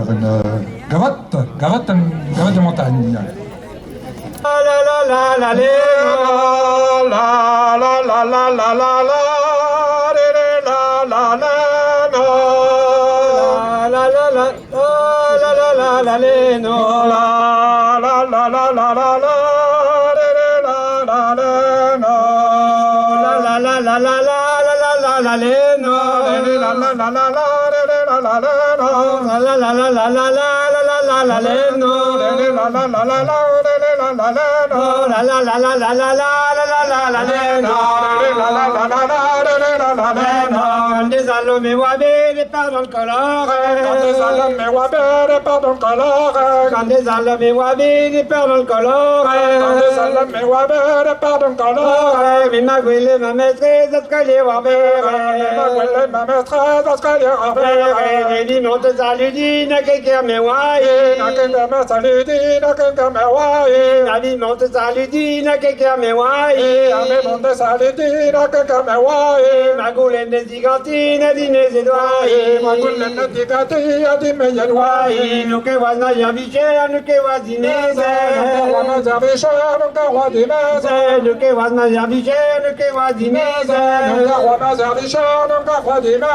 sur une gavotte de montagne. La la la la la la la la la la la la des allumés wabés, des pardons colorés. Quand des allumés wabés, des pardons colorés. Quand des allumés wabés, des pardons colorés. Quand des allumés wabés, des pardons colorés. Mais ma gueule, ma maîtresse, est-ce qu'elle est wabée? Ma gueule, ma maîtresse, est-ce qu'elle est wabée? Et dis non, te saludis, n'a qu'un me waye. N'a qu'un me saludis, n'a qu'un me waye. N'a dit non, te saludis, n'a qu'un me waye. N'a non, te saludis, n'a qu'un me waye. Ma gueule, des gigantines, a dit mes édoyes. Ma gueule, des gigantines, a dit mes édoyes. Nous que voisins, y'a bichère, nous que voisines, nous que voisins, y'a bichère, nous que voisines, nous que voisins, y'a bichère, nous que voisines, nous que voisins, y'a bichère, nous que voisines,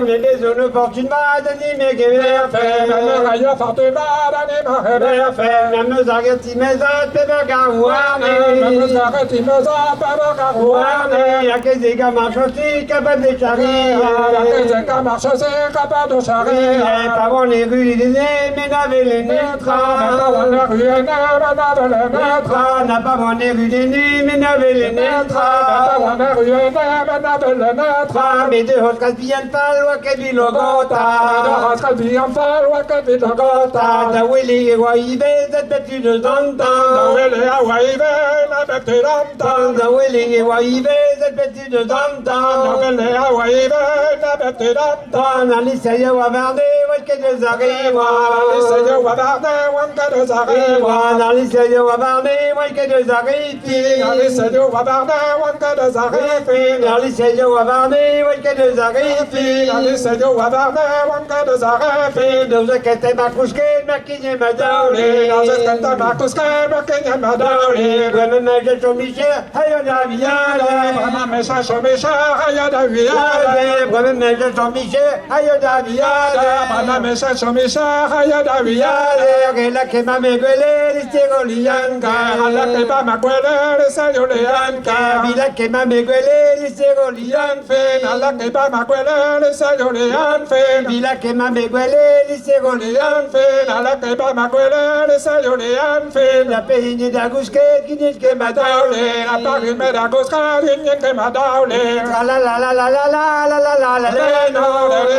mais les zones fortune bad, ni mes guerres, même le rayon fortune bad, ni ma guerre, même nos arrêtis, mes autres, pédés, garouane, même nos arrêtis, mes autres, pédés, garouane, y'a que des gars marchent aussi, capables de charrier, y'a que des gars marchent aussi, capables de charrier, par les rues, les nez, mais n'avait les neutres, par la rue, les n'avait les neutres, n'a pas mon rue, les nez, mais n'avait les neutres, n'a pas mon rue, les nez, mais n'avait les neutres, mais de haute casse bien pas, loi que dit logota, de haute casse bien pas, loi que dit logota, da willy et waïvé, cette bête de dantan, da willy et waïvé, la bête de dantan, da willy et waïvé, cette bête de dantan, da willy et waïvé, la bête de dantan, Alicia Wavardé, Walke de Zariwa, Alicia Wavardé, Walke de Zariwa, Alicia Wavardé, Walke de Zarifi, Alicia Wavardé, Walke de Zarifi, Alicia Wavardé, Walke de Zarifi, Alicia Wavardé, Walke de Zarifi, Doze Kete Makuske, Makinye Madauli, Doze Kete Makuske, Makinye Madauli, Vraiment Meche Chomiche, Hayada Viale, Vraiment Meche Chomiche, Hayada Viale, Vraiment Meche Chomiche, Hayada Viale, Vraiment Meche Chomiche, Hayada Viale, Rela Kema Megwele, Listegolianka, Rela Kema Megwele, Listegolianka, Vila Kema Megwele, Listegolianfe, Rela Kema Megwele, Listegolianfe, Vila Kema Megwele, Listegolianfe, Rela Kema Megwele, Listegolianfe, la Péine d'Agouske, Kinike Madaule, la Paris Medagoske, Kinike Madaule, la la la la la la la la la la la la la la la la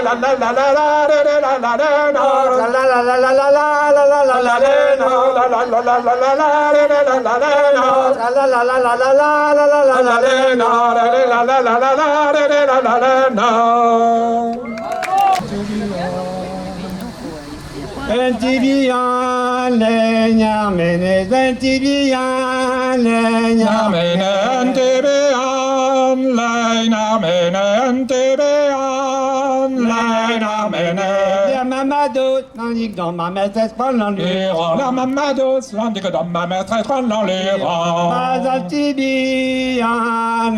Antibian, leña, menes, antibian, leña, menes, antibian, leña, menes, antibian, leña, menes. La mamados, l'indique dans ma maîtresse, prendre les rangs. La mamados, l'indique dans ma maîtresse, prendre les rangs. Bas antibian,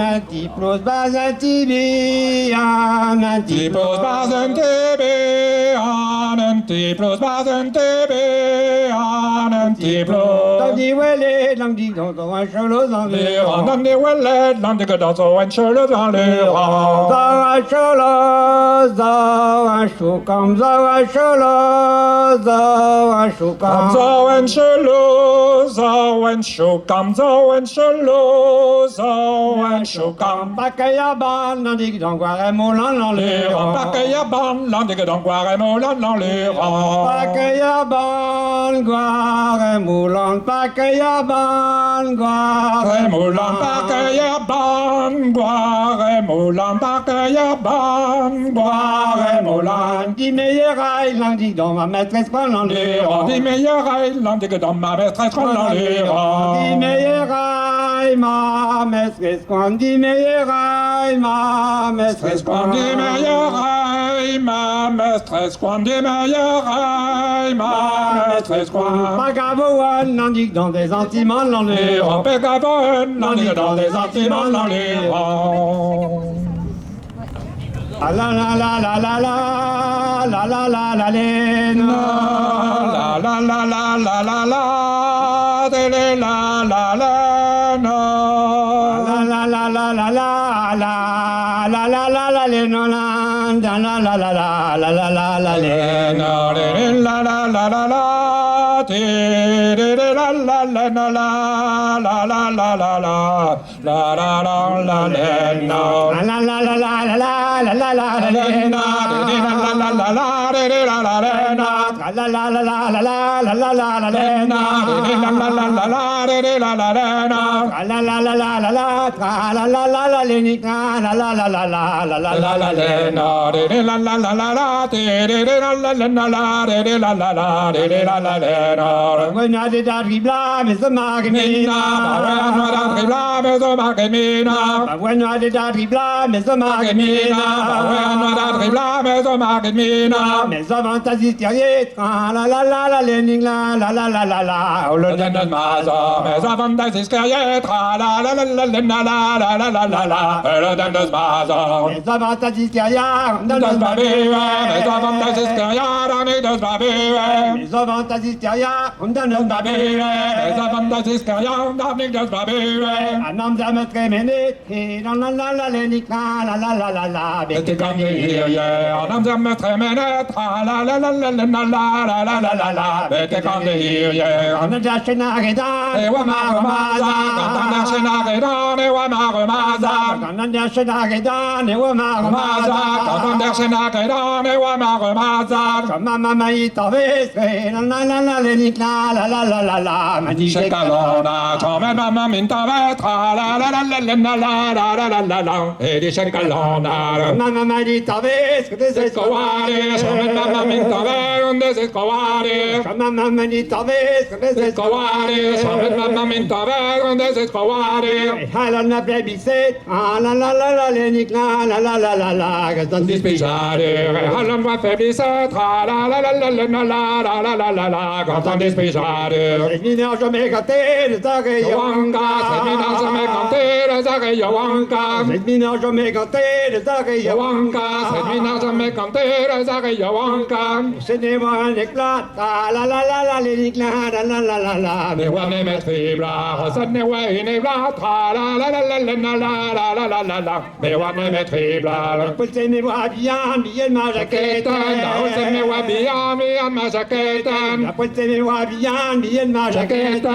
antiplos, bas antibian, antiplos, bas antibian, antiplos, bas antibian, antiplos. Dans des ouellets, l'indique dans un chelot dans les rangs. Dans des ouellets, l'indique dans un chelot dans les rangs. Dans un chelot, dans un choucam, dans un chelot, dans un choucam. Dans un chelot, dans un choucam, dans un chelot, dans un choucam. Pakayaban, l'indique dans Guaremolan dans les rangs. Pakayaban, l'indique dans Guaremolan dans les rangs. Pakayaban, Guaremolan, Pakayaban, Guaremolan, Pakayaban, Guaremolan, Pakayaban, Guaremolan. Dis meilleur l'indique dans ma maîtresse pendant les rangs. Dis meilleur l'indique dans ma maîtresse pendant les rangs. Dis meilleur ma maîtresse quand dis meilleur ma maîtresse quand dis meilleur ma maîtresse quand dis meilleur maîtresse quoi. Pagavoan, n'en dit que dans des sentiments, l'on les En Pégavon, n'en est que dans des sentiments dans les rangs. Ah la la la la la la la la la la laine. La la la la la la la télé la la la no. La la la la la la la la la la la laine. La la la la la la la la la laine. La la la la la télé la la la la la la la la la la la la la la la no. La la la la la la la la la la laine. La la la la télé la la la la. La la la la la la la la la la laine. La la la la la télé la la la la. La la la la la la la la la la laine. La la la la la la la la la laine. La la la la la télé la la la la la télé la la la télé la la la. When I did that, we blah, Mr. Margamina. But when I did that, we blah, Mr. Margamina. Mes avantages terriers, la la la la, lening la la la la la la. Oh, le Mes avantages escaliers, tra la la la la la la la la la la la. Le dandeuse maison. mes avantages terriers, Mes avantages escaliers, dandeuse babé. mes avantages terriers, on donne un babé. Mes avantages escaliers, dandeuse babé. Un homme de me trémener, et la la la la, lening la la la la la. C'était comme hier, on aime me trémener, tra la la la la la la la la la la la. C'était comme hier. On a déjà chez Naredan, Et wa ma remaza, quand on a chez Naredan, et wa ma remaza. on a déjà chez Naredan, et ouais, ma Remaza, quand on a chez Naredan, et wa ma remaza. comme ma maman y t'avait fait, la la la la, lening la la la la la. M'a dit Chez Calona, quand même maman m'intervête, la la la la la la la la la la la. Et dit chez Calona. ma maman dit t'avais ce que tu sais Escobares, come mamma m'intervête, on des escobares. comme ma maman dit t'avais ce que tu sais Escobares, come mamma m'intervête, on des escobares. Halal na baby set, ah la la la la, lening la la la la la. Gaston Dispigiare, allora va faiblisse, tra la la la la la la la la la la la. Quand on dispigiare. je n'ai jamais gâté le taré Yowanka, c'est mina jamais canté, les oreilles Yowanka. je n'ai jamais gâté le taré Yowanka, c'est mina jamais canté, les oreilles Yowanka. c'est des mois un éclat, ah la la la la, lening la la la la la. Ne wa me metribla, ça ne wa inebla, tra la la la la la la la la la la. Ne wa me metribla. Pour te me voir bien, bien ma jaquette. La hausse me wa bien, bien ma jaquette. La pour te me voir bien, bien ma Jaquette, jaquette. la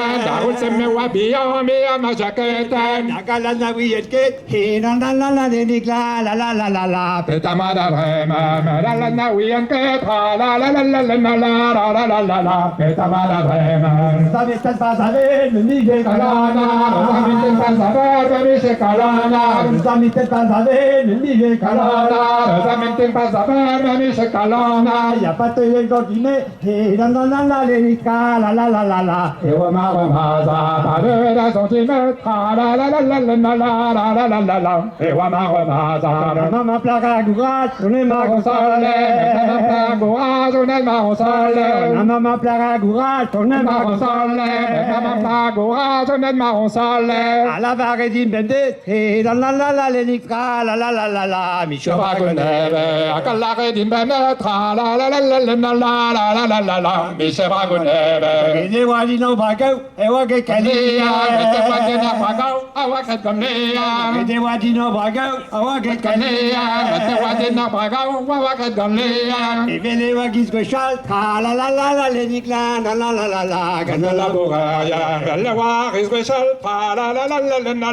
hausse me wa bien, bien ma jaquette. La gala na wietket, et la la la la, lening la la la la la. Peta madalrema, la na wian ketra, la la la la la la la la la la la. Peta madalrema. Ça m'est pas savé, le nid Calana, la minte pas saber, me se calana. Ça m'est pas savé, le nid Calana, la minte pas saber, me se calana. y a pas de continuer, et la la la la, lening la la la la la. Et wa ma remaza, pas de la centimètre, la la la la la la la la la la la. Et wa ma remaza. Maman placa gourage, on est marron Maman courage, on est marron sale. Maman placa gourage, on est marron Maman courage, on est marron sale. à la varédine bendé, et la la la la, lening la la la la la. Michel Bragoneve, a calare din benetra, la la la la la la la la la la la. Michel Bragoneve. et les wallino bagou, et wagé calia. Mette wadina bagau, a waket comme Et Léa. des wadino bagou, a wagé calia. Mette wadina bagau, a waket comme Léa. Et les wagis gochal, la la la la, lening la la la la la. Gana la bourraria, le war is Rachel, la la la la la la la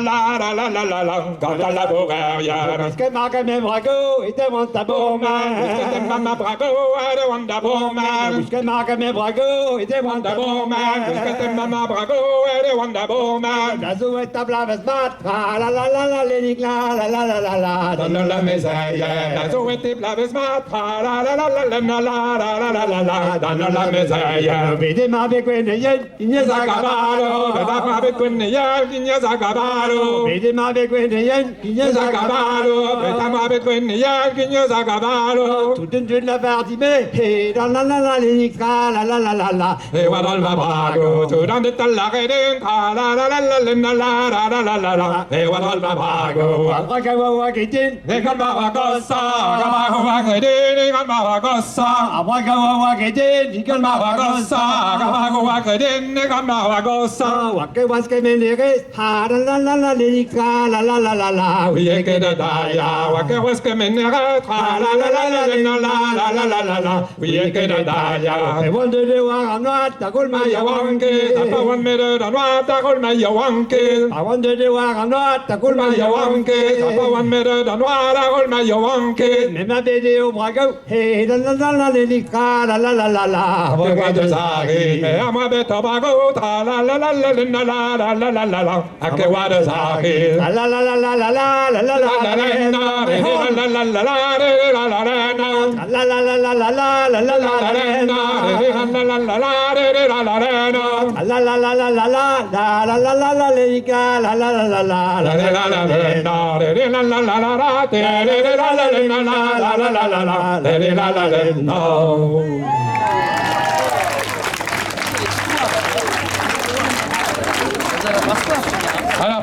la la la la. Gana la bourraria. Parce que Margamet Brago était mon tabou, C'était Mama Brago, elle est Wanda Bowman. Parce que Margamet Brago était mon Wanda tabou, Bowman, c'était Mama Brago, elle est Wanda Bowman. Gazo et tabla vesmat, la la la la, lening la la la la la. Dans la maison, la zo était blaves mat, la la la la la la la la la la la la dans la maison vede ma be quene yen inya Zakabalo beda ma be kun ya ginya Zakabalo vede ma be quene yen inya Zakabalo beda ma be kun ya ginya Zakabalo tout une la partie mais hey la la la la la la la la la e wadal babago to dan de talla geden la la la la la la la la la e wadal babago wa ka wa ke tin ne kan babago sa ga ma ho wa geden ne kan babago sa wa ka wa ke tin ni kan ma wa babago sa ga ma ho wa geden ne kan babago sa wa ke was ke men re ha la la la la la la la la la we ke da da ya wa ke was ke men ga la la la la la la la la la la we ke da da ya e won de wa no ta kol ma ya wa Yawanke, tapawan mere danwa takol ma yawanke. I wonder the one not the good man Yawanke, tapawan mere danwa takol ma yawanke. Mema video wago hey la la la la la la la la la Abwa de sagi, me ama be tabago ta la la la la la la la la la la. Ake wa de sagi. la la la la la la la la la La la la la re la la la la re la la la na. la la la la la la la la La la la na re la la la la re la la la na. la la la la la la la la la la la lika la la la la la La la la la na re la la la la ra te re la la la na la la la la la re la la la na. À la